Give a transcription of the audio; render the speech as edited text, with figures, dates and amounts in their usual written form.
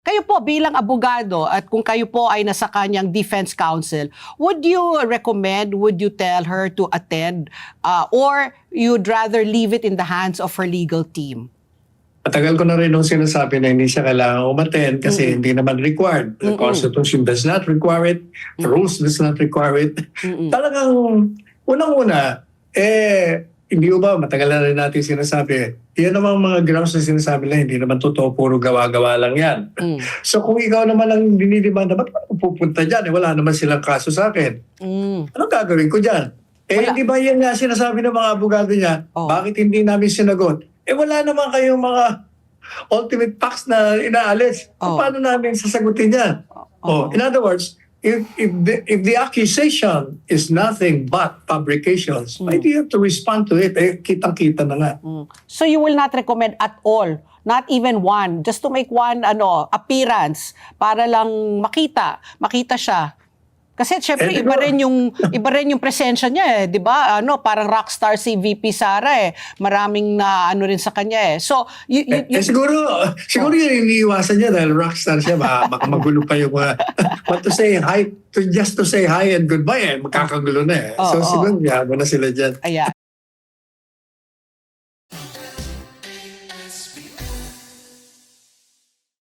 Kayo po bilang abogado at kung kayo po ay nasa kanyang defense counsel, would you recommend, would you tell her to attend or you'd rather leave it in the hands of her legal team? Matagal ko na rin nung sinasabi na hindi siya kailangan umattend kasi hindi naman required. The Constitution does not require it. The rules does not require it. Talagang unang-una, hindi ba matagal na rin natin sinasabi, yan namang mga grounds na sinasabi na hindi naman totoo, puro gawa-gawa lang yan. So kung ikaw naman ang dinidemanda, ba't ako pupunta dyan? Wala naman silang kaso sa akin. Anong gagawin ko dyan? Hindi ba yan nga sinasabi ng mga abogado niya? Bakit hindi namin sinagot? Wala naman kayong mga ultimate facts na inaalis. Paano namin sasagutin yan? In other words, if the accusation is nothing but fabrications, why do you have to respond to it? Kitang-kita na nga. So you will not recommend at all, not even one, just to make one appearance para lang makita siya. Kasi syempre iba rin yung presensya niya 'di ba? Parang rockstar si VP Sara Maraming na rin sa kanya So siguro yun iniiwasan niya dahil rockstar siya, baka magulo pa yung what to say hi, just to say hi and goodbye magkakagulo na So siguro yaman na sila dyan. Ayan.